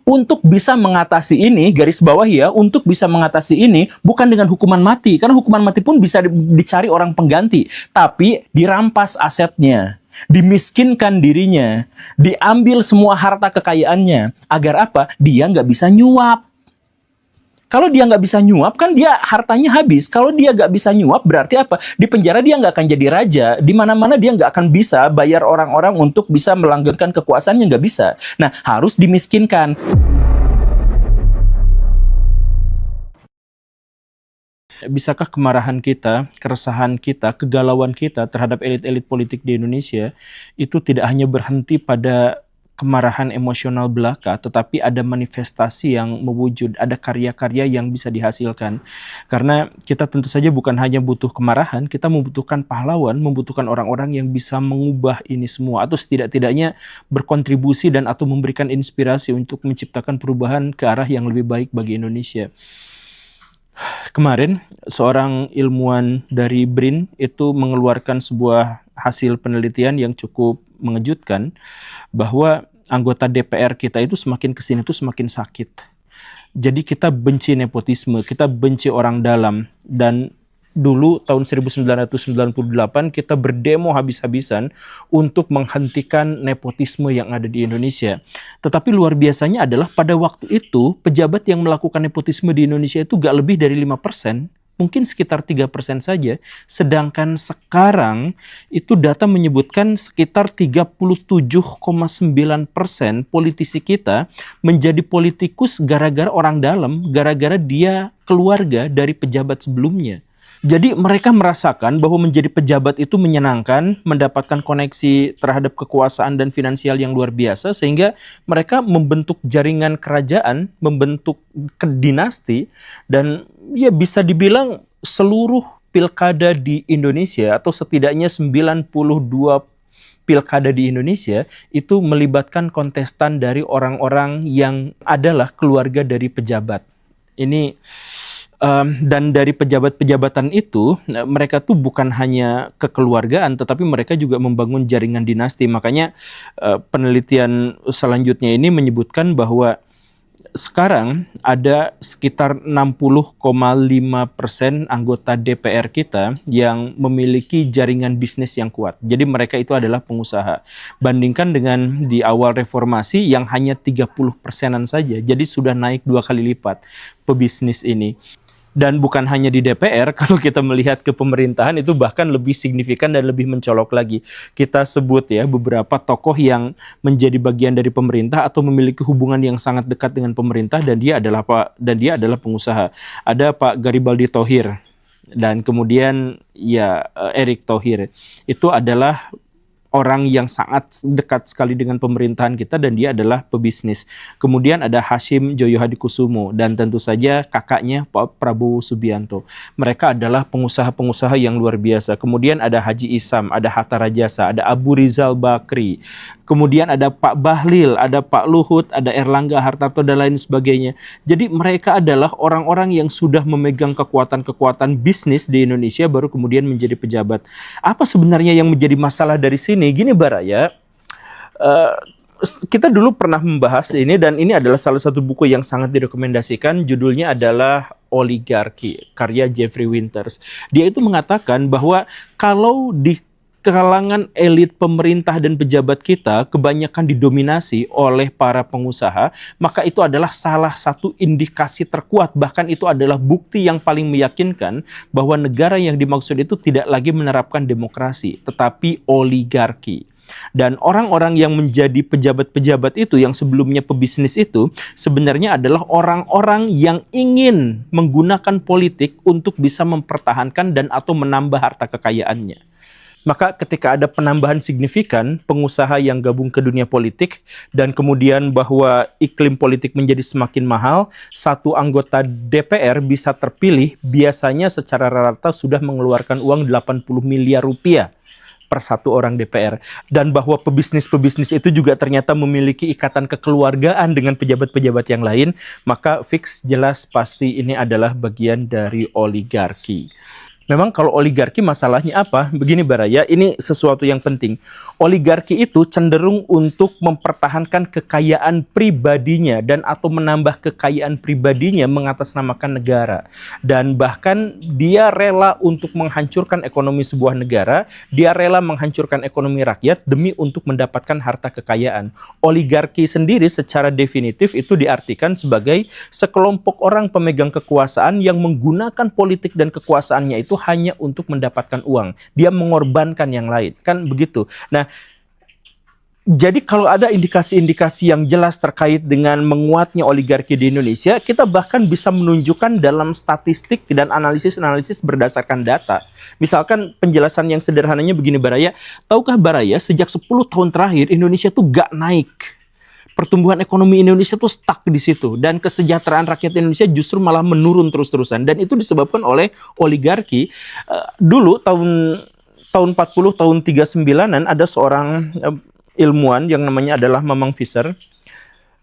Untuk bisa mengatasi ini, garis bawah ya, untuk bisa mengatasi ini bukan dengan hukuman mati, karena hukuman mati pun bisa dicari orang pengganti, tapi dirampas asetnya, dimiskinkan dirinya, diambil semua harta kekayaannya, agar apa? Dia nggak bisa nyuap. Kalau dia nggak bisa nyuap, kan dia hartanya habis. Kalau dia nggak bisa nyuap, berarti apa? Di penjara dia nggak akan jadi raja. Di mana-mana dia nggak akan bisa bayar orang-orang untuk bisa melanggengkan kekuasaannya, nggak bisa. Nah, harus dimiskinkan. Bisakah kemarahan kita, keresahan kita, kegalauan kita terhadap elit-elit politik di Indonesia itu tidak hanya berhenti pada kemarahan emosional belaka, tetapi ada manifestasi yang mewujud, ada karya-karya yang bisa dihasilkan. Karena kita tentu saja bukan hanya butuh kemarahan, kita membutuhkan pahlawan, membutuhkan orang-orang yang bisa mengubah ini semua, atau setidak-tidaknya berkontribusi dan atau memberikan inspirasi untuk menciptakan perubahan ke arah yang lebih baik bagi Indonesia. Kemarin, seorang ilmuwan dari BRIN itu mengeluarkan sebuah hasil penelitian yang cukup mengejutkan, bahwa anggota DPR kita itu semakin kesini itu semakin sakit. Jadi kita benci nepotisme, kita benci orang dalam, dan dulu tahun 1998 kita berdemo habis-habisan untuk menghentikan nepotisme yang ada di Indonesia. Tetapi luar biasanya adalah pada waktu itu pejabat yang melakukan nepotisme di Indonesia itu gak lebih dari 5%, mungkin sekitar 3% saja. Sedangkan sekarang itu data menyebutkan sekitar 37,9% politisi kita menjadi politikus gara-gara orang dalam, gara-gara dia keluarga dari pejabat sebelumnya. Jadi mereka merasakan bahwa menjadi pejabat itu menyenangkan, mendapatkan koneksi terhadap kekuasaan dan finansial yang luar biasa, sehingga mereka membentuk jaringan kerajaan, membentuk dinasti, dan ya bisa dibilang seluruh pilkada di Indonesia, atau setidaknya 92 pilkada di Indonesia, itu melibatkan kontestan dari orang-orang yang adalah keluarga dari pejabat. Ini dan dari pejabat-pejabatan itu, mereka tuh bukan hanya kekeluargaan, tetapi mereka juga membangun jaringan dinasti. Makanya penelitian selanjutnya ini menyebutkan bahwa sekarang ada sekitar 60,5% anggota DPR kita yang memiliki jaringan bisnis yang kuat. Jadi mereka itu adalah pengusaha. Bandingkan dengan di awal reformasi yang hanya 30%-an saja. Jadi sudah naik 2 kali lipat pebisnis ini. Dan bukan hanya di DPR, kalau kita melihat ke pemerintahan itu bahkan lebih signifikan dan lebih mencolok lagi. Kita sebut ya beberapa tokoh yang menjadi bagian dari pemerintah atau memiliki hubungan yang sangat dekat dengan pemerintah, dan dia adalah pengusaha. Ada Pak Garibaldi Thohir, dan kemudian ya Erick Thohir. Itu adalah orang yang sangat dekat sekali dengan pemerintahan kita, dan dia adalah pebisnis. Kemudian ada Hashim Joyo Hadikusumo, dan tentu saja kakaknya Pak Prabowo Subianto. Mereka adalah pengusaha-pengusaha yang luar biasa. Kemudian ada Haji Isam, ada Hatta Rajasa, ada Abu Rizal Bakri. Kemudian ada Pak Bahlil, ada Pak Luhut, ada Erlangga Hartarto, dan lain sebagainya. Jadi mereka adalah orang-orang yang sudah memegang kekuatan-kekuatan bisnis di Indonesia, baru kemudian menjadi pejabat. Apa sebenarnya yang menjadi masalah dari sini? Gini Baraya, kita dulu pernah membahas ini, dan ini adalah salah satu buku yang sangat direkomendasikan. Judulnya adalah Oligarki, karya Jeffrey Winters. Dia itu mengatakan bahwa kalau di kalangan elit pemerintah dan pejabat kita kebanyakan didominasi oleh para pengusaha, maka itu adalah salah satu indikasi terkuat, bahkan itu adalah bukti yang paling meyakinkan bahwa negara yang dimaksud itu tidak lagi menerapkan demokrasi, tetapi oligarki. Dan orang-orang yang menjadi pejabat-pejabat itu, yang sebelumnya pebisnis itu, sebenarnya adalah orang-orang yang ingin menggunakan politik untuk bisa mempertahankan dan atau menambah harta kekayaannya. Maka ketika ada penambahan signifikan pengusaha yang gabung ke dunia politik, dan kemudian bahwa iklim politik menjadi semakin mahal, satu anggota DPR bisa terpilih biasanya secara rata sudah mengeluarkan uang 80 miliar rupiah per satu orang DPR. Dan bahwa pebisnis-pebisnis itu juga ternyata memiliki ikatan kekeluargaan dengan pejabat-pejabat yang lain, maka fix jelas pasti ini adalah bagian dari oligarki. Memang kalau oligarki masalahnya apa? Begini Baraya, ini sesuatu yang penting. Oligarki itu cenderung untuk mempertahankan kekayaan pribadinya dan atau menambah kekayaan pribadinya mengatasnamakan negara. Dan bahkan dia rela untuk menghancurkan ekonomi sebuah negara, dia rela menghancurkan ekonomi rakyat demi untuk mendapatkan harta kekayaan. Oligarki sendiri secara definitif itu diartikan sebagai sekelompok orang pemegang kekuasaan yang menggunakan politik dan kekuasaannya itu hanya untuk mendapatkan uang. Dia mengorbankan yang lain. Kan begitu. Nah, jadi kalau ada indikasi-indikasi yang jelas terkait dengan menguatnya oligarki di Indonesia, kita bahkan bisa menunjukkan dalam statistik dan analisis-analisis berdasarkan data. Misalkan penjelasan yang sederhananya begini Baraya, tahukah Baraya sejak 10 tahun terakhir Indonesia tuh gak naik. Pertumbuhan ekonomi Indonesia tuh stuck di situ dan kesejahteraan rakyat Indonesia justru malah menurun terus-terusan dan itu disebabkan oleh oligarki. Dulu tahun 40 tahun 39-an ada seorang ilmuwan yang namanya adalah Mamang Visser.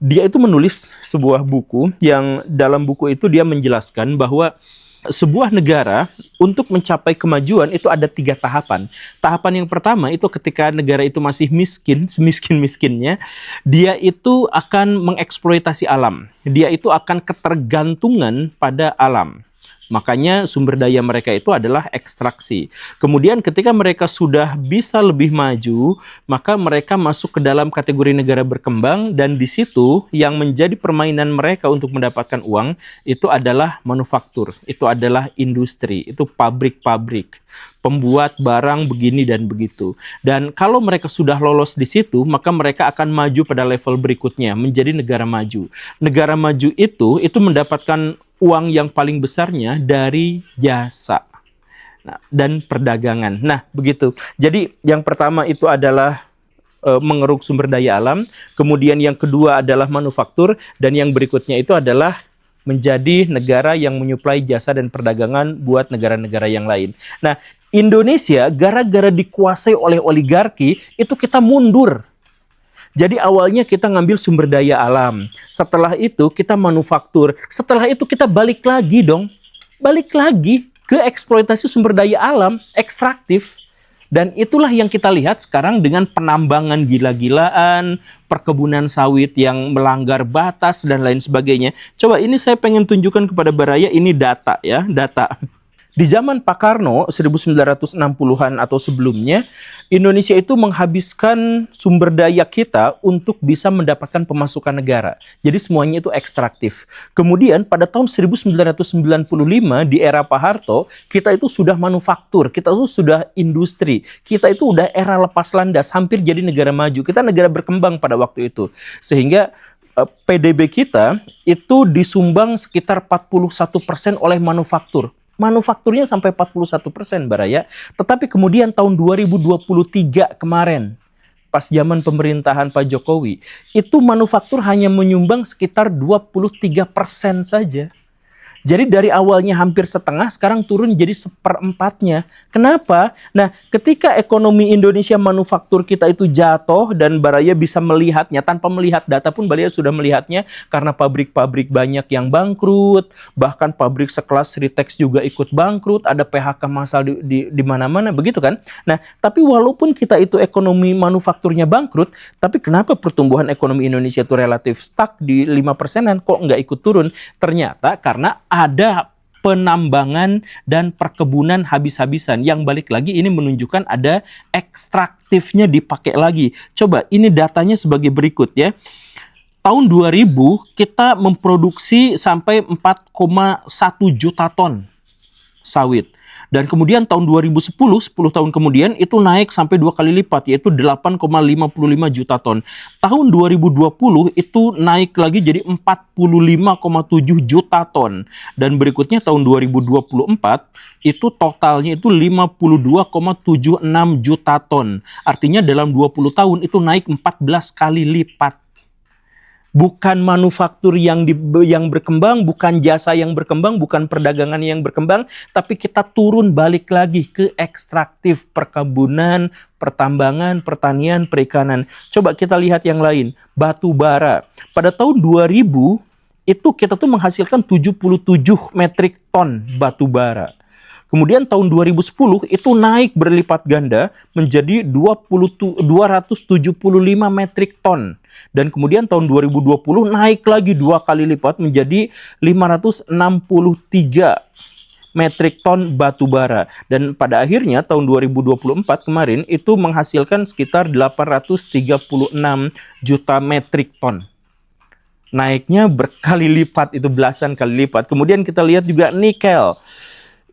Dia itu menulis sebuah buku yang dalam buku itu dia menjelaskan bahwa sebuah negara untuk mencapai kemajuan itu ada 3 tahapan. Tahapan yang pertama itu ketika negara itu masih miskin, semiskin-miskinnya, dia itu akan mengeksploitasi alam. Dia itu akan ketergantungan pada alam. Makanya sumber daya mereka itu adalah ekstraksi. Kemudian ketika mereka sudah bisa lebih maju, maka mereka masuk ke dalam kategori negara berkembang dan di situ yang menjadi permainan mereka untuk mendapatkan uang itu adalah manufaktur, itu adalah industri, itu pabrik-pabrik, pembuat barang begini dan begitu. Dan kalau mereka sudah lolos di situ, maka mereka akan maju pada level berikutnya, menjadi negara maju. Negara maju itu mendapatkan uang yang paling besarnya dari jasa dan perdagangan. Nah, begitu. Jadi yang pertama itu adalah mengeruk sumber daya alam, kemudian yang kedua adalah manufaktur, dan yang berikutnya itu adalah menjadi negara yang menyuplai jasa dan perdagangan buat negara-negara yang lain. Nah, Indonesia gara-gara dikuasai oleh oligarki, itu kita mundur. Jadi awalnya kita ngambil sumber daya alam. Setelah itu kita manufaktur. Setelah itu kita balik lagi dong. Balik lagi ke eksploitasi sumber daya alam, ekstraktif. Dan itulah yang kita lihat sekarang dengan penambangan gila-gilaan, perkebunan sawit yang melanggar batas, dan lain sebagainya. Coba ini saya pengen tunjukkan kepada Baraya, ini data ya, data. Di zaman Pak Karno, 1960-an atau sebelumnya, Indonesia itu menghabiskan sumber daya kita untuk bisa mendapatkan pemasukan negara. Jadi semuanya itu ekstraktif. Kemudian pada tahun 1995 di era Pak Harto, kita itu sudah manufaktur, kita itu sudah industri, kita itu udah era lepas landas, hampir jadi negara maju. Kita negara berkembang pada waktu itu. Sehingga PDB kita itu disumbang sekitar 41% oleh manufaktur. Manufakturnya sampai 41% Baraya. Tetapi kemudian tahun 2023 kemarin, pas zaman pemerintahan Pak Jokowi, itu manufaktur hanya menyumbang sekitar 23% saja. Jadi dari awalnya hampir setengah, sekarang turun jadi 1/4-nya. Kenapa? Nah, ketika ekonomi Indonesia manufaktur kita itu jatuh dan Baraya bisa melihatnya, tanpa melihat data pun Baraya sudah melihatnya karena pabrik-pabrik banyak yang bangkrut, bahkan pabrik sekelas Sritex juga ikut bangkrut, ada PHK massal di mana-mana, begitu kan? Nah, tapi walaupun kita itu ekonomi manufakturnya bangkrut, tapi kenapa pertumbuhan ekonomi Indonesia itu relatif stuck di 5%-an, kok nggak ikut turun? Ternyata karena ada penambangan dan perkebunan habis-habisan yang balik lagi ini menunjukkan ada ekstraktifnya dipakai lagi. Coba ini datanya sebagai berikut ya. Tahun 2000 kita memproduksi sampai 4,1 juta ton sawit. Dan kemudian tahun 2010, 10 tahun kemudian itu naik sampai 2 kali lipat, yaitu 8,55 juta ton. Tahun 2020 itu naik lagi jadi 45,7 juta ton. Dan berikutnya tahun 2024 itu totalnya itu 52,76 juta ton. Artinya dalam 20 tahun itu naik 14 kali lipat. Bukan manufaktur yang berkembang, bukan jasa yang berkembang, bukan perdagangan yang berkembang, tapi kita turun balik lagi ke ekstraktif, perkebunan, pertambangan, pertanian, perikanan. Coba kita lihat yang lain, batu bara. Pada tahun 2000 itu kita tuh menghasilkan 77 metrik ton batu bara. Kemudian tahun 2010 itu naik berlipat ganda menjadi 275 metrik ton. Dan kemudian tahun 2020 naik lagi 2 kali lipat menjadi 563 metrik ton batu bara. Dan pada akhirnya tahun 2024 kemarin itu menghasilkan sekitar 836 juta metrik ton. Naiknya berkali lipat, itu belasan kali lipat. Kemudian kita lihat juga nikel.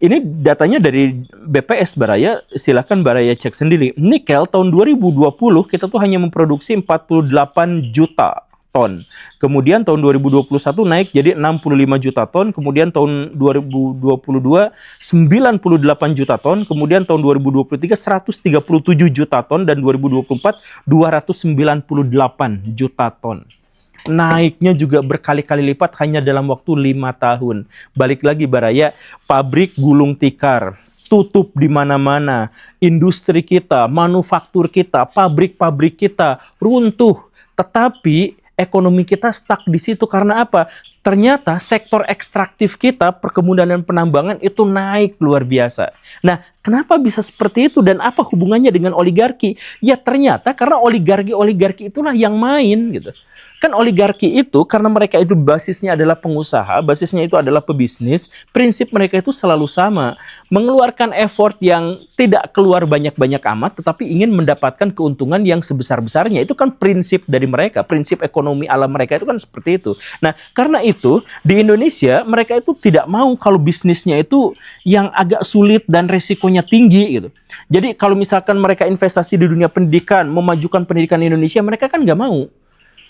Ini datanya dari BPS Baraya, silahkan Baraya cek sendiri. Nikel tahun 2020 kita tuh hanya memproduksi 48 juta ton. Kemudian tahun 2021 naik jadi 65 juta ton. Kemudian tahun 2022 98 juta ton. Kemudian tahun 2023 137 juta ton. Dan 2024 298 juta ton. Naiknya juga berkali-kali lipat hanya dalam waktu 5 tahun. Balik lagi Baraya, pabrik gulung tikar tutup di mana-mana. Industri kita, manufaktur kita, pabrik-pabrik kita runtuh. Tetapi ekonomi kita stuck di situ karena apa? Ternyata sektor ekstraktif kita, perkebunan dan penambangan itu naik luar biasa. Nah, kenapa bisa seperti itu dan apa hubungannya dengan oligarki? Ya ternyata karena oligarki itulah yang main gitu. Kan oligarki itu karena mereka itu basisnya adalah pengusaha, basisnya itu adalah pebisnis, prinsip mereka itu selalu sama. Mengeluarkan effort yang tidak keluar banyak-banyak amat, tetapi ingin mendapatkan keuntungan yang sebesar-besarnya. Itu kan prinsip dari mereka, prinsip ekonomi alam mereka itu kan seperti itu. Nah, karena itu di Indonesia mereka itu tidak mau kalau bisnisnya itu yang agak sulit dan resikonya tinggi gitu. Jadi kalau misalkan mereka investasi di dunia pendidikan, memajukan pendidikan Indonesia, mereka kan nggak mau.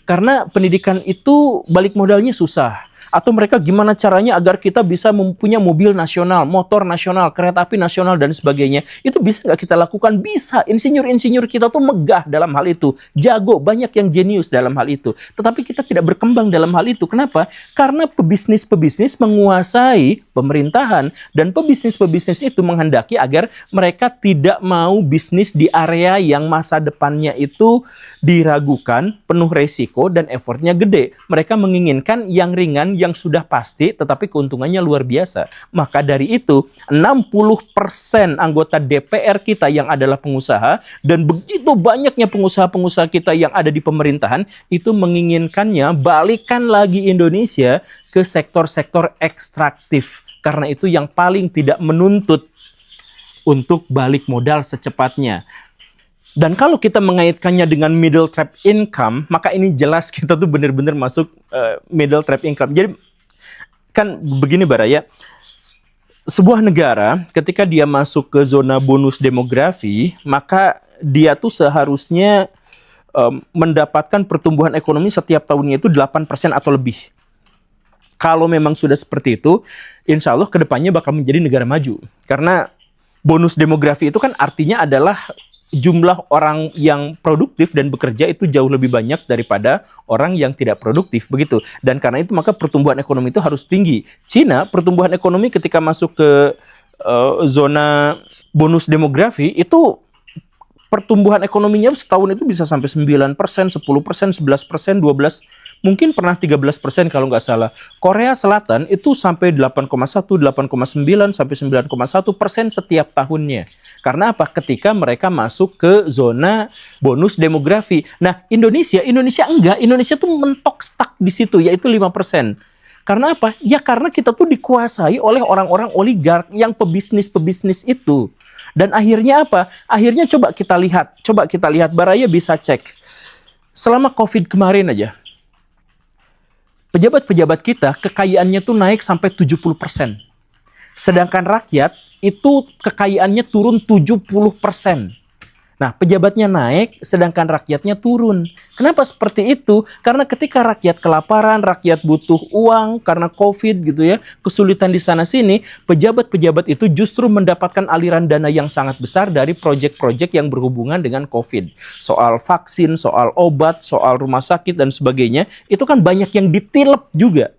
Karena pendidikan itu balik modalnya susah. Atau mereka gimana caranya agar kita bisa mempunyai mobil nasional, motor nasional, kereta api nasional, dan sebagainya. Itu bisa nggak kita lakukan? Bisa. Insinyur-insinyur kita tuh megah dalam hal itu. Jago, banyak yang jenius dalam hal itu. Tetapi kita tidak berkembang dalam hal itu. Kenapa? Karena pebisnis-pebisnis menguasai pemerintahan. Dan pebisnis-pebisnis itu menghendaki agar mereka tidak mau bisnis di area yang masa depannya itu diragukan, penuh resiko, dan effortnya gede. Mereka menginginkan yang ringan, yang sudah pasti, tetapi keuntungannya luar biasa. Maka dari itu, 60% anggota DPR kita yang adalah pengusaha, dan begitu banyaknya pengusaha-pengusaha kita yang ada di pemerintahan, itu menginginkannya balikan lagi Indonesia ke sektor-sektor ekstraktif. Karena itu yang paling tidak menuntut untuk balik modal secepatnya. Dan kalau kita mengaitkannya dengan middle trap income, maka ini jelas kita tuh benar-benar masuk middle trap income. Jadi kan begini Baraya, sebuah negara ketika dia masuk ke zona bonus demografi, maka dia tuh seharusnya mendapatkan pertumbuhan ekonomi setiap tahunnya itu 8% atau lebih. Kalau memang sudah seperti itu, insya Allah kedepannya bakal menjadi negara maju. Karena bonus demografi itu kan artinya adalah jumlah orang yang produktif dan bekerja itu jauh lebih banyak daripada orang yang tidak produktif, begitu. Dan karena itu maka pertumbuhan ekonomi itu harus tinggi. Cina, pertumbuhan ekonomi ketika masuk ke zona bonus demografi itu pertumbuhan ekonominya setahun itu bisa sampai 9%, 10%, 11%, 12%, mungkin pernah 13% kalau nggak salah. Korea Selatan itu sampai 8,1, 8,9, sampai 9,1% setiap tahunnya. Karena apa? Ketika mereka masuk ke zona bonus demografi. Nah, Indonesia enggak. Indonesia tuh mentok stuck di situ, yaitu 5%. Karena apa? Ya karena kita tuh dikuasai oleh orang-orang oligark yang pebisnis-pebisnis itu. Dan akhirnya apa? Akhirnya coba kita lihat, Baraya bisa cek. Selama COVID kemarin aja, pejabat-pejabat kita kekayaannya tuh naik sampai 70%. Sedangkan rakyat itu kekayaannya turun 70%. Nah, pejabatnya naik, sedangkan rakyatnya turun. Kenapa seperti itu? Karena ketika rakyat kelaparan, rakyat butuh uang karena COVID gitu ya, kesulitan di sana-sini, pejabat-pejabat itu justru mendapatkan aliran dana yang sangat besar dari proyek-proyek yang berhubungan dengan COVID. Soal vaksin, soal obat, soal rumah sakit, dan sebagainya, itu kan banyak yang ditilep juga.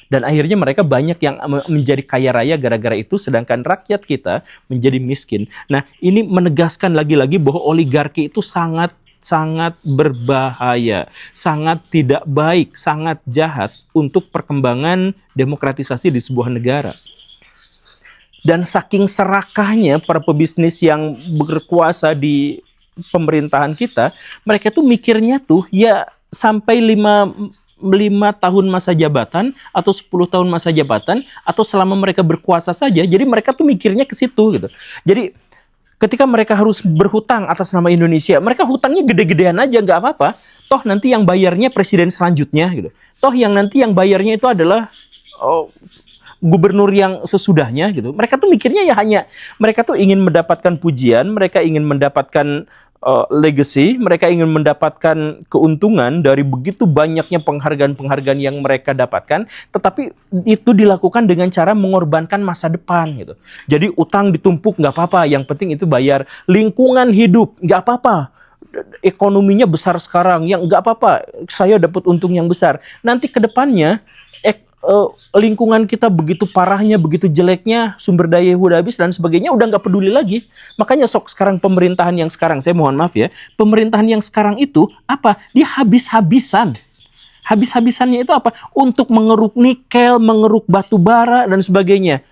Dan akhirnya mereka banyak yang menjadi kaya raya gara-gara itu, sedangkan rakyat kita menjadi miskin. Nah, ini menegaskan lagi-lagi bahwa oligarki itu sangat berbahaya, sangat tidak baik, sangat jahat untuk perkembangan demokratisasi di sebuah negara. Dan saking serakahnya para pebisnis yang berkuasa di pemerintahan kita, mereka tuh mikirnya tuh ya sampai 5 tahun masa jabatan atau 10 tahun masa jabatan atau selama mereka berkuasa saja. Jadi mereka tuh mikirnya ke situ gitu. Jadi ketika mereka harus berhutang atas nama Indonesia, mereka hutangnya gede-gedean aja, nggak apa-apa. Toh nanti yang bayarnya presiden selanjutnya gitu. Toh yang nanti yang bayarnya itu adalah gubernur yang sesudahnya gitu. Mereka tuh mikirnya ya hanya mereka tuh ingin mendapatkan pujian, mereka ingin mendapatkan legacy, mereka ingin mendapatkan keuntungan dari begitu banyaknya penghargaan-penghargaan yang mereka dapatkan, tetapi itu dilakukan dengan cara mengorbankan masa depan gitu. Jadi utang ditumpuk nggak apa-apa, yang penting itu bayar. Lingkungan hidup nggak apa-apa, ekonominya besar sekarang, yang nggak apa-apa, saya dapat untung yang besar. Nanti ke depannya lingkungan kita begitu parahnya, begitu jeleknya, sumber daya udah habis dan sebagainya, udah nggak peduli lagi. Makanya sekarang pemerintahan yang sekarang, saya mohon maaf ya, pemerintahan yang sekarang itu apa? Dia habis-habisan. Habis-habisannya itu apa? Untuk mengeruk nikel, mengeruk batu bara dan sebagainya.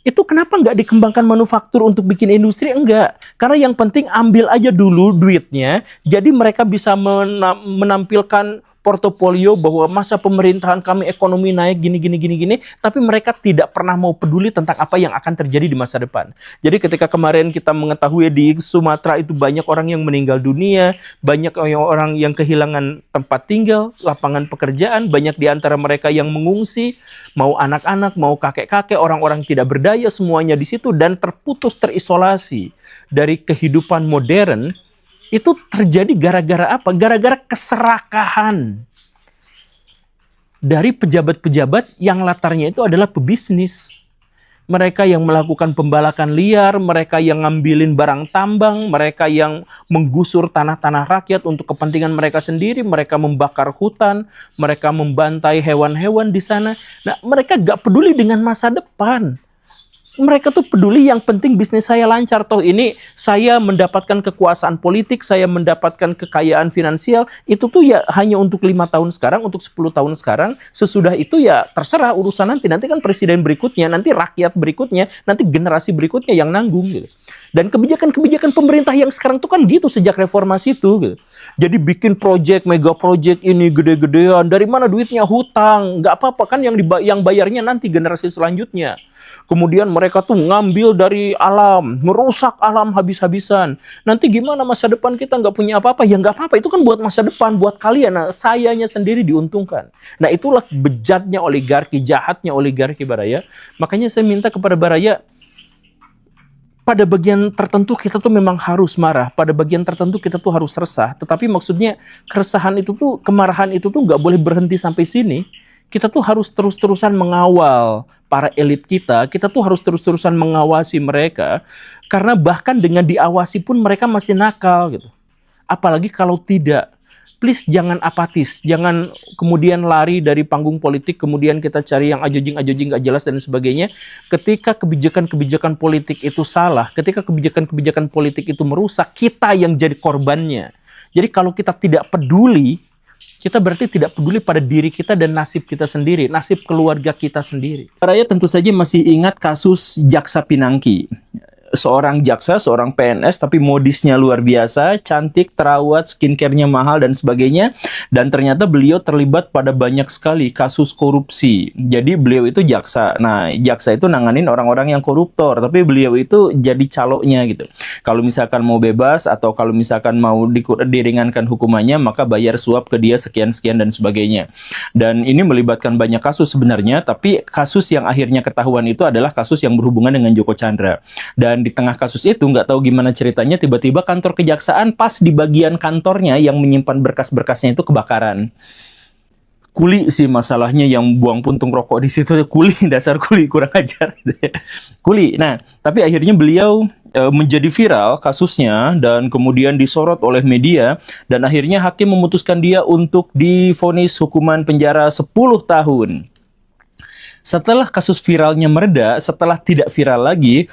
Itu kenapa nggak dikembangkan manufaktur untuk bikin industri? Enggak. Karena yang penting ambil aja dulu duitnya, jadi mereka bisa menampilkan portofolio bahwa masa pemerintahan kami ekonomi naik gini, tapi mereka tidak pernah mau peduli tentang apa yang akan terjadi di masa depan. Jadi ketika kemarin kita mengetahui di Sumatera itu banyak orang yang meninggal dunia, banyak orang yang kehilangan tempat tinggal, lapangan pekerjaan, banyak di antara mereka yang mengungsi, mau anak-anak, mau kakek-kakek, orang-orang tidak berdaya, semuanya di situ dan terputus, terisolasi dari kehidupan modern. Itu terjadi gara-gara apa? Gara-gara keserakahan dari pejabat-pejabat yang latarnya itu adalah pebisnis. Mereka yang melakukan pembalakan liar, mereka yang ngambilin barang tambang, mereka yang menggusur tanah-tanah rakyat untuk kepentingan mereka sendiri, mereka membakar hutan, mereka membantai hewan-hewan di sana. Nah, mereka gak peduli dengan masa depan. Mereka tuh peduli yang penting bisnis saya lancar. Toh ini saya mendapatkan kekuasaan politik, saya mendapatkan kekayaan finansial, itu tuh ya hanya untuk 5 tahun sekarang, untuk 10 tahun sekarang. Sesudah itu ya terserah urusan nanti. Nanti kan presiden berikutnya, nanti rakyat berikutnya, nanti generasi berikutnya yang nanggung gitu. Dan kebijakan-kebijakan pemerintah yang sekarang tuh kan gitu sejak reformasi itu gitu. Jadi bikin project, mega project ini gede-gedean. Dari mana duitnya? Hutang. Nggak apa-apa kan yang bayarnya nanti generasi selanjutnya. Kemudian mereka tuh ngambil dari alam, merusak alam habis-habisan. Nanti gimana masa depan kita nggak punya apa-apa? Ya nggak apa-apa, itu kan buat masa depan, buat kalian. Nah, sayanya sendiri diuntungkan. Nah, itulah bejatnya oligarki, jahatnya oligarki Baraya. Makanya saya minta kepada Baraya, pada bagian tertentu kita tuh memang harus marah, pada bagian tertentu kita tuh harus resah. Tetapi maksudnya keresahan itu tuh, kemarahan itu tuh nggak boleh berhenti sampai sini. Kita tuh harus terus-terusan mengawal para elit kita tuh harus terus-terusan mengawasi mereka, karena bahkan dengan diawasi pun mereka masih nakal gitu. Apalagi kalau tidak. Please jangan apatis, jangan kemudian lari dari panggung politik, kemudian kita cari yang ajojing-ajojing gak jelas dan sebagainya. Ketika kebijakan-kebijakan politik itu salah, ketika kebijakan-kebijakan politik itu merusak, kita yang jadi korbannya. Jadi kalau kita tidak peduli, kita berarti tidak peduli pada diri kita dan nasib kita sendiri, nasib keluarga kita sendiri. Saya tentu saja masih ingat kasus Jaksa Pinangki. Seorang jaksa, seorang PNS, tapi modisnya luar biasa, cantik, terawat, skincare-nya mahal, dan sebagainya. Dan ternyata beliau terlibat pada banyak sekali kasus korupsi. Jadi beliau itu jaksa. Nah, jaksa itu nanganin orang-orang yang koruptor, tapi beliau itu jadi caloknya gitu. Kalau misalkan mau bebas, atau kalau misalkan mau diringankan hukumannya, maka bayar suap ke dia sekian-sekian dan sebagainya. Dan ini melibatkan banyak kasus sebenarnya, tapi kasus yang akhirnya ketahuan itu adalah kasus yang berhubungan dengan Joko Chandra. Dan di tengah kasus itu, nggak tahu gimana ceritanya, tiba-tiba kantor kejaksaan pas di bagian kantornya yang menyimpan berkas-berkasnya itu kebakaran. Kuli sih masalahnya, yang buang puntung rokok di situ, kuli, dasar kuli, kurang ajar. Kuli. Nah, tapi akhirnya beliau menjadi viral kasusnya dan kemudian disorot oleh media, dan akhirnya hakim memutuskan dia untuk divonis hukuman penjara 10 tahun. Setelah kasus viralnya mereda, setelah tidak viral lagi,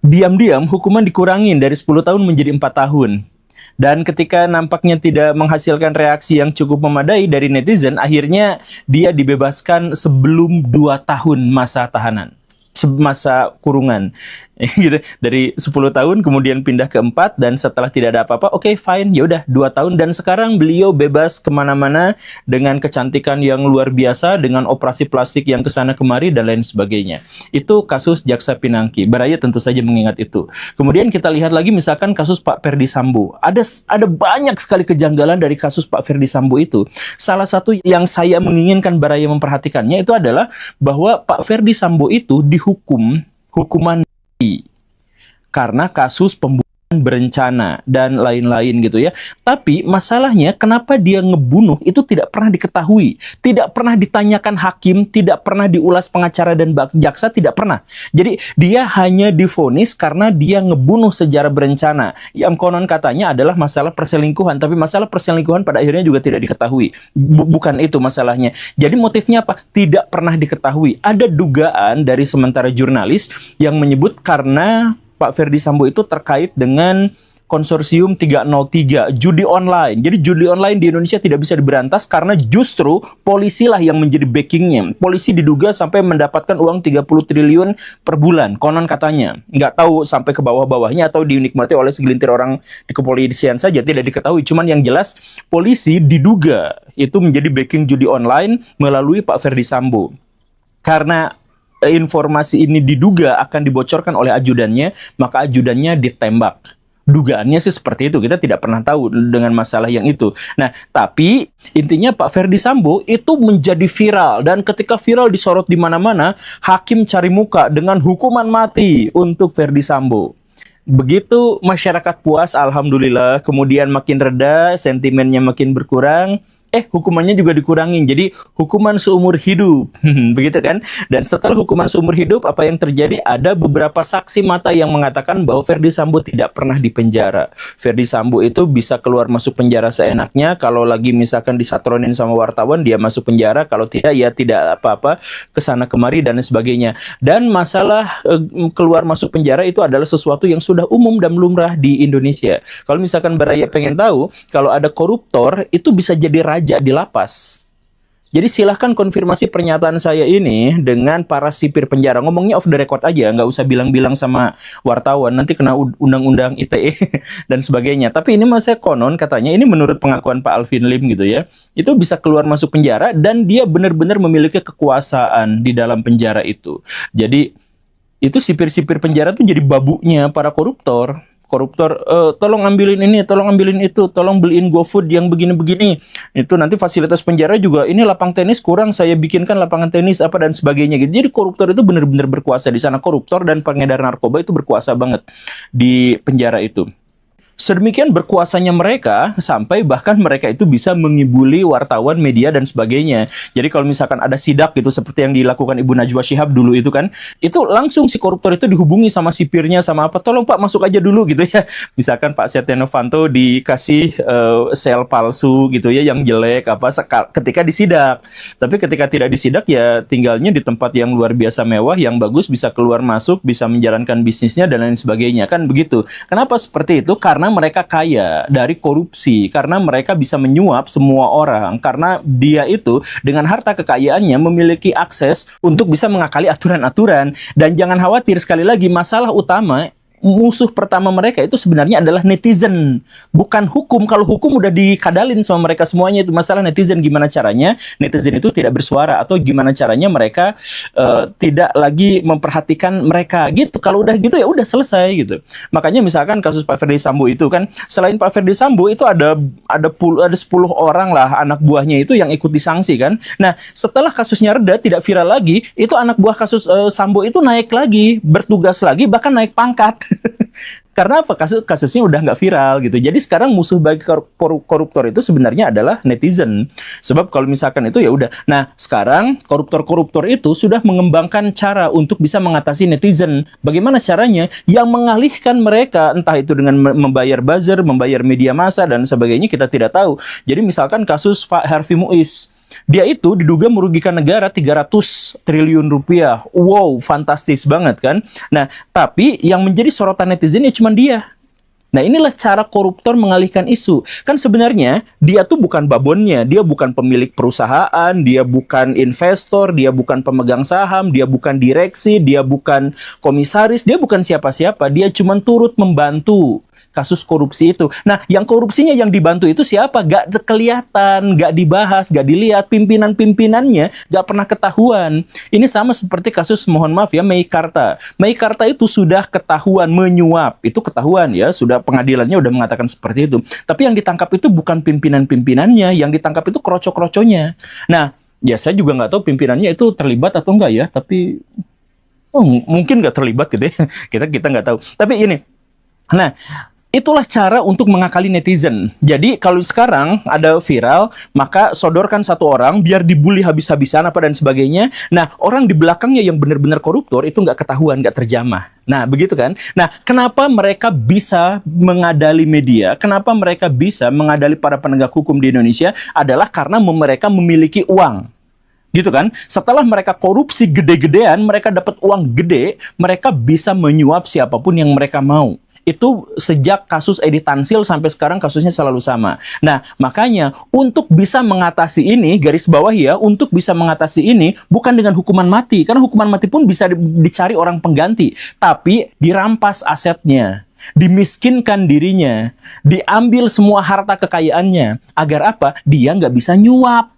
diam-diam hukuman dikurangin dari 10 tahun menjadi 4 tahun. Dan ketika nampaknya tidak menghasilkan reaksi yang cukup memadai dari netizen, akhirnya dia dibebaskan sebelum 2 tahun masa tahanan. masa kurungan. Gitu. Dari 10 tahun kemudian pindah ke 4 dan setelah tidak ada apa-apa, oke, fine, ya udah 2 tahun dan sekarang beliau bebas kemana-mana dengan kecantikan yang luar biasa, dengan operasi plastik yang kesana kemari dan lain sebagainya. Itu kasus Jaksa Pinangki. Baraya tentu saja mengingat itu. Kemudian kita lihat lagi misalkan kasus Pak Ferdy Sambo. Ada banyak sekali kejanggalan dari kasus Pak Ferdy Sambo itu. Salah satu yang saya menginginkan Baraya memperhatikannya itu adalah bahwa Pak Ferdy Sambo itu dihukum hukuman karena kasus pembunuhan berencana dan lain-lain gitu ya. Tapi masalahnya kenapa dia ngebunuh itu tidak pernah diketahui, tidak pernah ditanyakan hakim, tidak pernah diulas pengacara dan jaksa, tidak pernah. Jadi dia hanya divonis karena dia ngebunuh secara berencana. Yang konon katanya adalah masalah perselingkuhan, tapi masalah perselingkuhan pada akhirnya juga tidak diketahui. Bukan itu masalahnya. Jadi motifnya apa? Tidak pernah diketahui. Ada dugaan dari sementara jurnalis yang menyebut karena Pak Ferdy Sambo itu terkait dengan konsorsium 303, judi online. Jadi judi online di Indonesia tidak bisa diberantas karena justru polisi lah yang menjadi backingnya. Polisi diduga sampai mendapatkan uang 30 triliun per bulan, konon katanya. Nggak tahu sampai ke bawah-bawahnya atau dinikmati oleh segelintir orang di kepolisian saja, tidak diketahui. Cuman yang jelas, polisi diduga itu menjadi backing judi online melalui Pak Ferdy Sambo. Karena informasi ini diduga akan dibocorkan oleh ajudannya, maka ajudannya ditembak. Dugaannya sih seperti itu, kita tidak pernah tahu dengan masalah yang itu. Nah, tapi intinya Pak Ferdy Sambo itu menjadi viral, dan ketika viral disorot di mana-mana, hakim cari muka dengan hukuman mati untuk Ferdy Sambo. Begitu masyarakat puas, alhamdulillah, kemudian makin reda, sentimennya makin berkurang, hukumannya juga dikurangin, jadi hukuman seumur hidup. Begitu kan? Dan setelah hukuman seumur hidup, apa yang terjadi? Ada beberapa saksi mata yang mengatakan bahwa Ferdy Sambo tidak pernah dipenjara. Ferdy Sambo itu bisa keluar masuk penjara seenaknya, kalau lagi misalkan disatronin sama wartawan, dia masuk penjara, kalau tidak, ya tidak apa-apa, kesana kemari dan sebagainya. Dan masalah keluar masuk penjara itu adalah sesuatu yang sudah umum dan lumrah di Indonesia. Kalau misalkan Baraya pengen tahu, kalau ada koruptor, itu bisa jadi raja di lapas. Jadi silahkan konfirmasi pernyataan saya ini dengan para sipir penjara. Ngomongnya off the record aja, nggak usah bilang-bilang sama wartawan, nanti kena undang-undang ITE dan sebagainya. Tapi ini masa konon katanya, ini menurut pengakuan Pak Alvin Lim gitu ya, itu bisa keluar masuk penjara dan dia benar-benar memiliki kekuasaan di dalam penjara itu. Jadi itu sipir-sipir penjara tuh jadi babunya para koruptor. Tolong ambilin ini, tolong ambilin itu, tolong beliin GoFood yang begini-begini. Itu nanti fasilitas penjara juga, ini lapang tenis kurang, saya bikinkan lapangan tenis apa dan sebagainya gitu. Jadi koruptor itu benar-benar berkuasa di sana. Koruptor dan pengedar narkoba itu berkuasa banget di penjara itu. Sedemikian berkuasanya mereka, sampai bahkan mereka itu bisa mengibuli wartawan, media, dan sebagainya. Jadi kalau misalkan ada sidak gitu, seperti yang dilakukan Ibu Najwa Shihab dulu itu kan, itu langsung si koruptor itu dihubungi sama sipirnya, sama apa, tolong Pak masuk aja dulu gitu ya. Misalkan Pak Setia Novanto dikasih sel palsu gitu ya, yang jelek, apa ketika disidak. Tapi ketika tidak disidak ya tinggalnya di tempat yang luar biasa mewah, yang bagus, bisa keluar masuk, bisa menjalankan bisnisnya, dan lain sebagainya. Kan begitu. Kenapa seperti itu? Karena mereka kaya dari korupsi, karena mereka bisa menyuap semua orang, karena dia itu dengan harta kekayaannya memiliki akses untuk bisa mengakali aturan-aturan. Dan jangan khawatir, sekali lagi, masalah utama, musuh pertama mereka itu sebenarnya adalah netizen, bukan hukum. Kalau hukum udah dikadalin sama mereka semuanya, itu masalah netizen. Gimana caranya netizen itu tidak bersuara, atau gimana caranya mereka tidak lagi memperhatikan mereka gitu. Kalau udah gitu ya udah selesai gitu. Makanya misalkan kasus Pak Ferdy Sambo itu kan, selain Pak Ferdy Sambo itu ada 10 orang lah anak buahnya itu yang ikut disangsi kan. Nah, setelah kasusnya reda, tidak viral lagi, itu anak buah kasus Sambo itu naik lagi, bertugas lagi, bahkan naik pangkat. Karena apa? Kasusnya udah nggak viral gitu. Jadi sekarang musuh bagi koruptor itu sebenarnya adalah netizen. Sebab kalau misalkan itu ya udah. Nah, sekarang koruptor-koruptor itu sudah mengembangkan cara untuk bisa mengatasi netizen. Bagaimana caranya? Yang mengalihkan mereka, entah itu dengan membayar buzzer, membayar media massa dan sebagainya, kita tidak tahu. Jadi misalkan kasus Pak Harvey Muiz, dia itu diduga merugikan negara 300 triliun rupiah. Wow, fantastis banget kan? Nah, tapi yang menjadi sorotan netizen ya cuma dia. Nah, inilah cara koruptor mengalihkan isu. Kan sebenarnya dia tuh bukan babonnya, dia bukan pemilik perusahaan, dia bukan investor, dia bukan pemegang saham, dia bukan direksi, dia bukan komisaris, dia bukan siapa-siapa, dia cuma turut membantu kasus korupsi itu. Nah, yang korupsinya yang dibantu itu siapa? Gak kelihatan, gak dibahas, gak dilihat. Pimpinan-pimpinannya gak pernah ketahuan. Ini sama seperti kasus, mohon maaf ya, Meikarta. Meikarta itu sudah ketahuan menyuap. Itu ketahuan ya, sudah pengadilannya udah mengatakan seperti itu. Tapi yang ditangkap itu bukan pimpinan-pimpinannya, yang ditangkap itu kroco-kroconya. Nah, ya saya juga nggak tahu pimpinannya itu terlibat atau enggak ya, tapi mungkin nggak terlibat gitu ya. Kita nggak tahu. Tapi ini, nah, itulah cara untuk mengakali netizen. Jadi kalau sekarang ada viral, maka sodorkan satu orang biar dibully habis-habisan apa dan sebagainya. Nah, orang di belakangnya yang benar-benar koruptor itu nggak ketahuan, nggak terjamah. Nah, begitu kan? Nah, kenapa mereka bisa mengadali media? Kenapa mereka bisa mengadali para penegak hukum di Indonesia? Adalah karena mereka memiliki uang. Gitu kan? Setelah mereka korupsi gede-gedean, mereka dapat uang gede, mereka bisa menyuap siapapun yang mereka mau. Itu sejak kasus Edi Tansil sampai sekarang kasusnya selalu sama. Nah, makanya untuk bisa mengatasi ini, garis bawah ya, untuk bisa mengatasi ini bukan dengan hukuman mati. Karena hukuman mati pun bisa dicari orang pengganti. Tapi dirampas asetnya, dimiskinkan dirinya, diambil semua harta kekayaannya. Agar apa? Dia nggak bisa nyuap.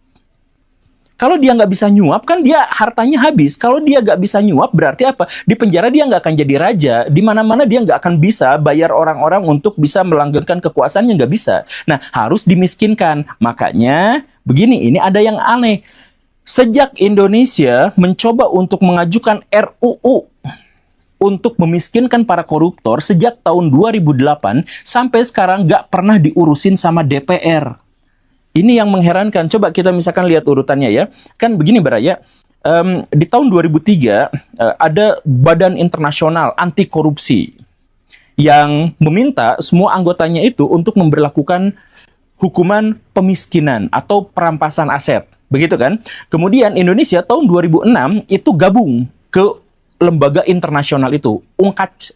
Kalau dia nggak bisa nyuap, kan dia hartanya habis. Kalau dia nggak bisa nyuap, berarti apa? Di penjara dia nggak akan jadi raja. Di mana-mana dia nggak akan bisa bayar orang-orang untuk bisa melanggengkan kekuasaannya, nggak bisa. Nah, harus dimiskinkan. Makanya, begini, ini ada yang aneh. Sejak Indonesia mencoba untuk mengajukan RUU untuk memiskinkan para koruptor, sejak tahun 2008, sampai sekarang nggak pernah diurusin sama DPR. Ini yang mengherankan. Coba kita misalkan lihat urutannya ya. Kan begini Baraya, di tahun 2003 ada Badan Internasional Anti Korupsi yang meminta semua anggotanya itu untuk memberlakukan hukuman pemiskinan atau perampasan aset. Begitu kan? Kemudian Indonesia tahun 2006 itu gabung ke lembaga internasional itu, UNCAC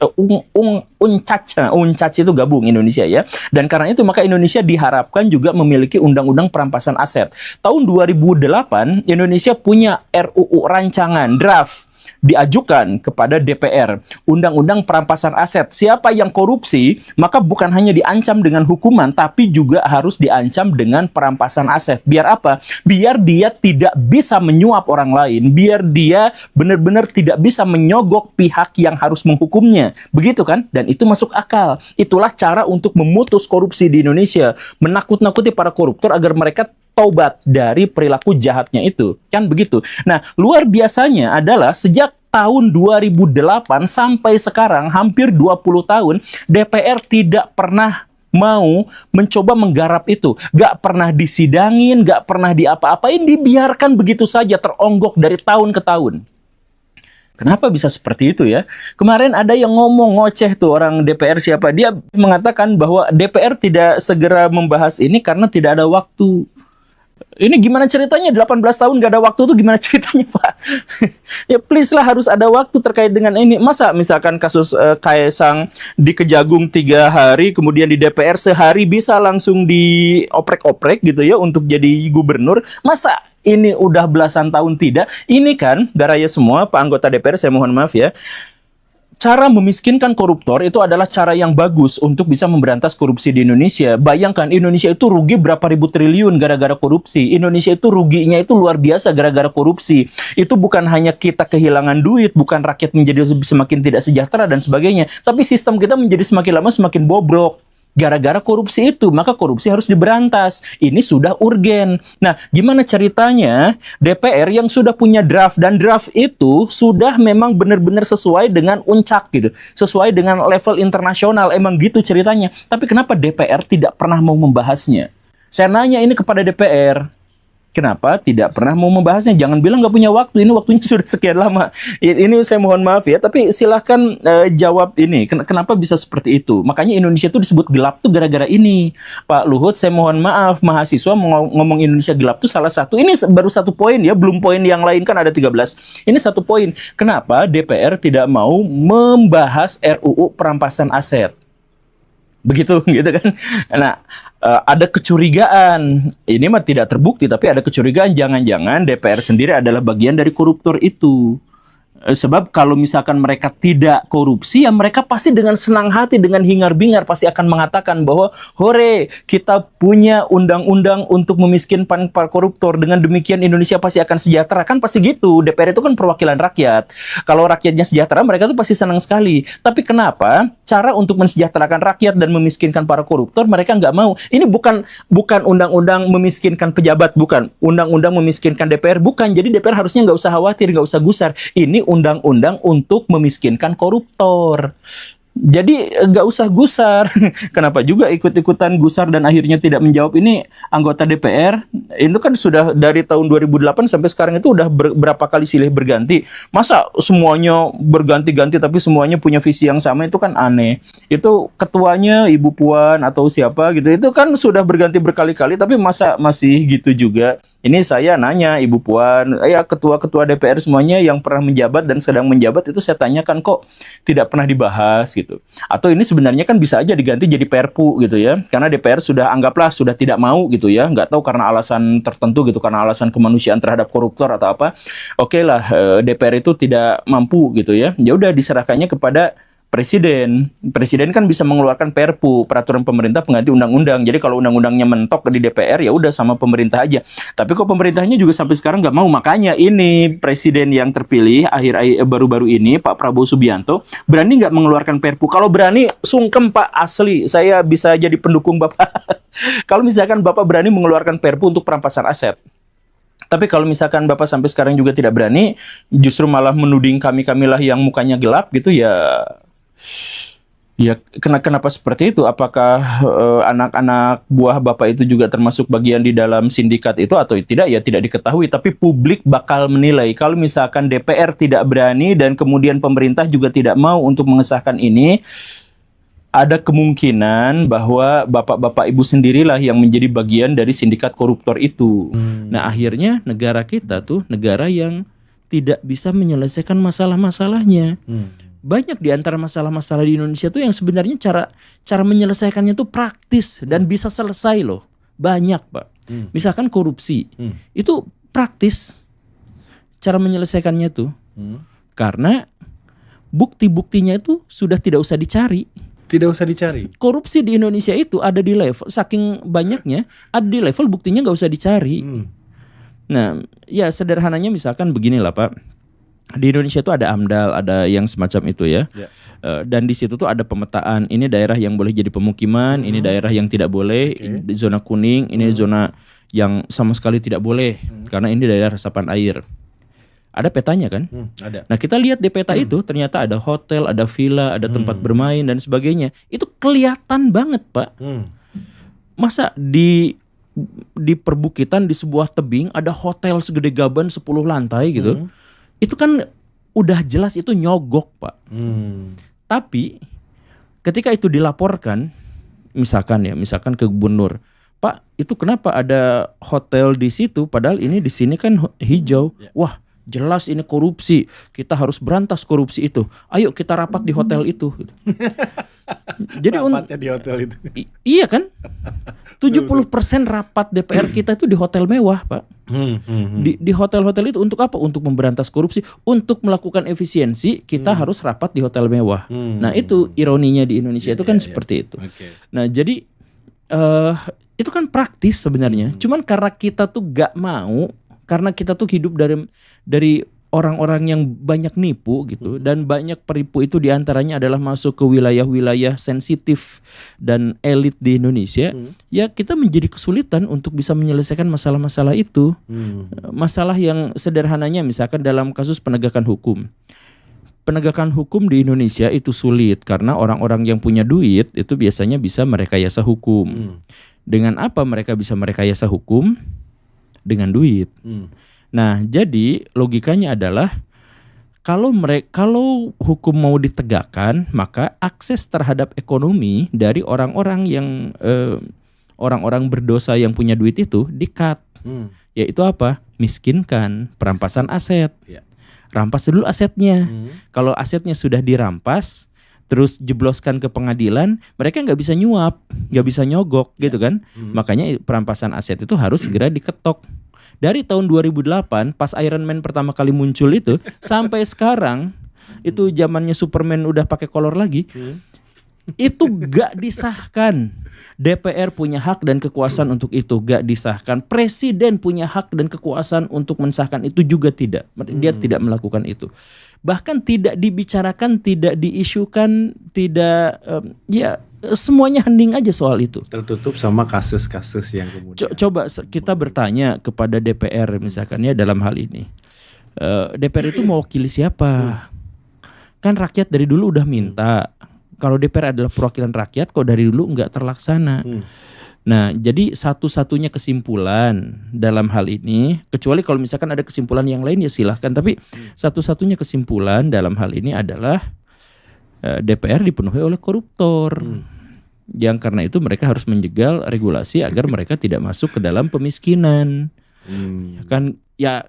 itu gabung Indonesia ya. Dan karena itu maka Indonesia diharapkan juga memiliki undang-undang perampasan aset. Tahun 2008 Indonesia punya RUU rancangan draft diajukan kepada DPR, undang-undang perampasan aset. Siapa yang korupsi, maka bukan hanya diancam dengan hukuman, tapi juga harus diancam dengan perampasan aset. Biar apa? Biar dia tidak bisa menyuap orang lain, biar dia benar-benar tidak bisa menyogok pihak yang harus menghukumnya. Begitu kan? Dan itu masuk akal. Itulah cara untuk memutus korupsi di Indonesia, menakut-nakuti para koruptor agar mereka taubat dari perilaku jahatnya itu. Kan begitu. Nah, luar biasanya adalah sejak tahun 2008 sampai sekarang hampir 20 tahun DPR tidak pernah mau mencoba menggarap itu. Gak pernah disidangin, gak pernah diapa-apain, dibiarkan begitu saja teronggok dari tahun ke tahun. Kenapa bisa seperti itu ya? Kemarin ada yang ngomong ngoceh tuh orang DPR siapa. Dia mengatakan bahwa DPR tidak segera membahas ini karena tidak ada waktu. Ini gimana ceritanya? 18 tahun gak ada waktu tuh gimana ceritanya, Pak? Ya please lah, harus ada waktu terkait dengan ini. Masa misalkan kasus Kaesang di Kejagung 3 hari, kemudian di DPR sehari bisa langsung dioprek-oprek gitu ya untuk jadi gubernur? Masa ini udah belasan tahun tidak? Ini kan, Baraya semua, Pak anggota DPR, saya mohon maaf ya. Cara memiskinkan koruptor itu adalah cara yang bagus untuk bisa memberantas korupsi di Indonesia. Bayangkan, Indonesia itu rugi berapa ribu triliun gara-gara korupsi. Indonesia itu ruginya itu luar biasa gara-gara korupsi. Itu bukan hanya kita kehilangan duit, bukan rakyat menjadi semakin tidak sejahtera dan sebagainya. Tapi sistem kita menjadi semakin lama semakin bobrok. Gara-gara korupsi itu, maka korupsi harus diberantas. Ini sudah urgen. Nah, gimana ceritanya DPR yang sudah punya draft, dan draft itu sudah memang benar-benar sesuai dengan UNCAC gitu, sesuai dengan level internasional, emang gitu ceritanya. Tapi kenapa DPR tidak pernah mau membahasnya? Saya nanya ini kepada DPR. Kenapa tidak pernah mau membahasnya? Jangan bilang nggak punya waktu. Ini waktunya sudah sekian lama. Ini saya mohon maaf ya. Tapi silahkan jawab ini. Kenapa bisa seperti itu? Makanya Indonesia itu disebut gelap tuh gara-gara ini. Pak Luhut, saya mohon maaf. Mahasiswa ngomong Indonesia gelap tuh salah satu. Ini baru satu poin ya. Belum poin yang lain kan ada 13. Ini satu poin. Kenapa DPR tidak mau membahas RUU perampasan aset? begitu gitu kan. Nah, ada kecurigaan, ini mah tidak terbukti tapi ada kecurigaan jangan-jangan DPR sendiri adalah bagian dari koruptor itu. Sebab kalau misalkan mereka tidak korupsi, ya mereka pasti dengan senang hati, dengan hingar-bingar pasti akan mengatakan bahwa hore, kita punya undang-undang untuk memiskinkan para koruptor. Dengan demikian Indonesia pasti akan sejahtera. Kan pasti gitu. DPR itu kan perwakilan rakyat. Kalau rakyatnya sejahtera, mereka tuh pasti senang sekali. Tapi kenapa cara untuk mensejahterakan rakyat dan memiskinkan para koruptor mereka nggak mau? Ini bukan undang-undang memiskinkan pejabat, bukan. Undang-undang memiskinkan DPR, bukan. Jadi DPR harusnya nggak usah khawatir, nggak usah gusar. Ini undang-undang untuk memiskinkan koruptor. Jadi nggak usah gusar. Kenapa juga ikut-ikutan gusar dan akhirnya tidak menjawab? Ini anggota DPR itu kan sudah dari tahun 2008 sampai sekarang itu udah berapa kali silih berganti. Masa semuanya berganti-ganti tapi semuanya punya visi yang sama, itu kan aneh. Itu ketuanya Ibu Puan atau siapa gitu, itu kan sudah berganti berkali-kali tapi masa masih gitu juga. Ini saya nanya Ibu Puan, ya ketua-ketua DPR semuanya yang pernah menjabat dan sedang menjabat itu saya tanyakan kok tidak pernah dibahas gitu. Atau ini sebenarnya kan bisa aja diganti jadi Perpu gitu ya. Karena DPR sudah anggaplah sudah tidak mau gitu ya. Nggak tahu karena alasan tertentu gitu, karena alasan kemanusiaan terhadap koruptor atau apa. Oke lah, DPR itu tidak mampu gitu ya. Ya udah diserahkannya kepada Presiden. Presiden kan bisa mengeluarkan Perpu, peraturan pemerintah pengganti undang-undang. Jadi kalau undang-undangnya mentok di DPR ya udah sama pemerintah aja. Tapi kok pemerintahnya juga sampai sekarang nggak mau. Makanya ini presiden yang terpilih baru-baru ini Pak Prabowo Subianto berani nggak mengeluarkan Perpu? Kalau berani sungkem Pak, asli saya bisa jadi pendukung Bapak. Kalau misalkan Bapak berani mengeluarkan Perpu untuk perampasan aset. Tapi kalau misalkan Bapak sampai sekarang juga tidak berani, justru malah menuding kami-kamilah yang mukanya gelap gitu ya. Ya, kenapa seperti itu? Apakah anak-anak buah Bapak itu juga termasuk bagian di dalam sindikat itu atau tidak? Ya tidak diketahui, tapi publik bakal menilai. Kalau misalkan DPR tidak berani dan kemudian pemerintah juga tidak mau untuk mengesahkan ini, ada kemungkinan bahwa bapak-bapak ibu sendirilah yang menjadi bagian dari sindikat koruptor itu. Nah, akhirnya negara kita tuh negara yang tidak bisa menyelesaikan masalah-masalahnya. Banyak di antara masalah-masalah di Indonesia tuh yang sebenarnya cara menyelesaikannya tuh praktis dan bisa selesai loh. Banyak, Pak. Misalkan korupsi. Itu praktis cara menyelesaikannya tuh. Karena bukti-buktinya itu sudah tidak usah dicari. Tidak usah dicari. Korupsi di Indonesia itu ada di level, saking banyaknya, ada di level buktinya nggak usah dicari. Nah, ya sederhananya misalkan beginilah Pak. Di Indonesia itu ada AMDAL, ada yang semacam itu ya. Dan di situ tuh ada pemetaan. Ini daerah yang boleh jadi pemukiman, ini daerah yang tidak boleh, ini zona kuning, ini zona yang sama sekali tidak boleh karena ini daerah resapan air. Ada petanya kan? Ada. Nah kita lihat di peta itu ternyata ada hotel, ada villa, ada tempat bermain dan sebagainya. Itu kelihatan banget Pak. Masa di perbukitan di sebuah tebing ada hotel segede gaban 10 lantai gitu. Itu kan udah jelas itu nyogok Pak. Tapi ketika itu dilaporkan misalkan ke gubernur, Pak itu kenapa ada hotel di situ padahal ini di sini kan hijau. Wah jelas ini korupsi, kita harus berantas korupsi itu. Ayo kita rapat di hotel itu. Jadi rapatnya di hotel itu. Iya kan? 70% rapat DPR kita itu di hotel mewah, Pak. Di hotel-hotel itu untuk apa? Untuk memberantas korupsi, untuk melakukan efisiensi, kita harus rapat di hotel mewah. Nah, itu ironinya di Indonesia itu kan seperti itu. Nah, jadi itu kan praktis sebenarnya. Cuman karena kita tuh gak mau, karena kita tuh hidup dari orang-orang yang banyak nipu gitu, dan banyak penipu itu diantaranya adalah masuk ke wilayah-wilayah sensitif dan elit di Indonesia. Ya kita menjadi kesulitan untuk bisa menyelesaikan masalah-masalah itu. Masalah yang sederhananya misalkan dalam kasus penegakan hukum. Penegakan hukum di Indonesia itu sulit karena orang-orang yang punya duit itu biasanya bisa merekayasa hukum. Dengan apa mereka bisa merekayasa hukum? Dengan duit. Nah, jadi logikanya adalah kalau hukum mau ditegakkan, maka akses terhadap ekonomi dari orang-orang yang orang-orang berdosa yang punya duit itu di-cut. Yaitu apa? Miskinkan, perampasan aset. Rampas dulu asetnya. Kalau asetnya sudah dirampas, terus jebloskan ke pengadilan, mereka nggak bisa nyuap, nggak bisa nyogok gitu kan. Makanya perampasan aset itu harus segera diketok. Dari tahun 2008 pas Iron Man pertama kali muncul itu sampai sekarang, itu zamannya Superman udah pakai kolor lagi, itu gak disahkan. DPR punya hak dan kekuasaan untuk itu, gak disahkan. Presiden punya hak dan kekuasaan untuk mensahkan itu juga tidak. Dia tidak melakukan itu. Bahkan tidak dibicarakan, tidak diisukan, tidak semuanya hening aja soal itu. Tertutup sama kasus-kasus yang kemudian. Coba kita bertanya kepada DPR misalkan ya dalam hal ini. DPR itu mewakili siapa? Kan rakyat dari dulu udah minta. Kalau DPR adalah perwakilan rakyat, kok dari dulu nggak terlaksana. Nah, jadi satu-satunya kesimpulan dalam hal ini, kecuali kalau misalkan ada kesimpulan yang lain ya silahkan. Tapi satu-satunya kesimpulan dalam hal ini adalah DPR dipenuhi oleh koruptor. Yang karena itu mereka harus menjegal regulasi agar mereka tidak masuk ke dalam pemiskinan. Kan ya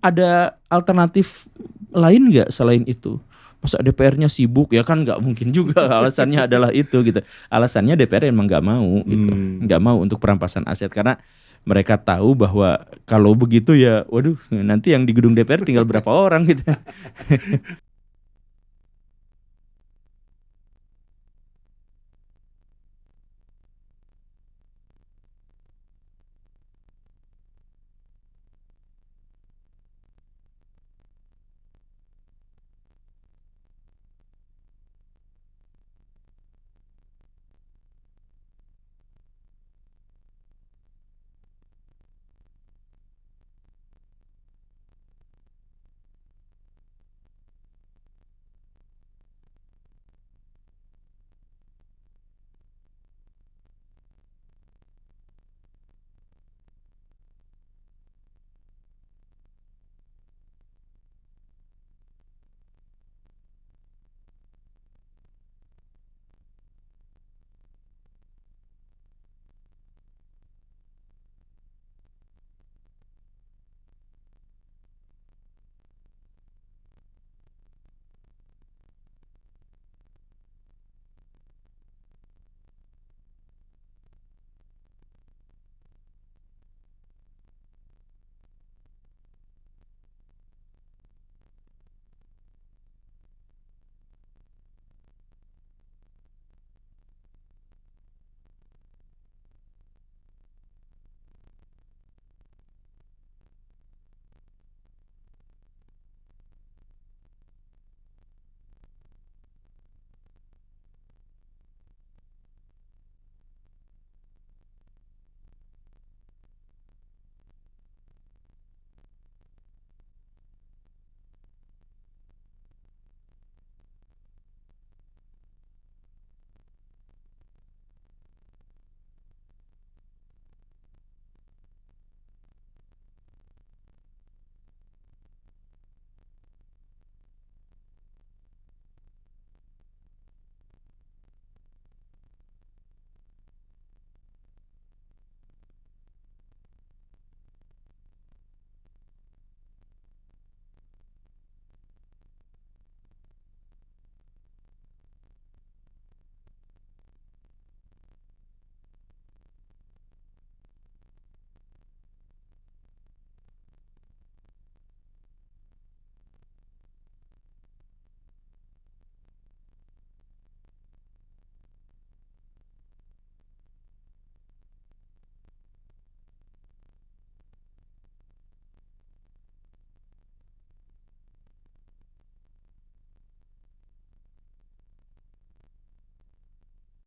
ada alternatif lain nggak selain itu? Masa DPR-nya sibuk ya kan nggak mungkin juga. Alasannya adalah itu gitu. Alasannya DPR emang nggak mau gitu, nggak mau untuk perampasan aset karena mereka tahu bahwa kalau begitu ya, waduh nanti yang di gedung DPR tinggal berapa orang gitu.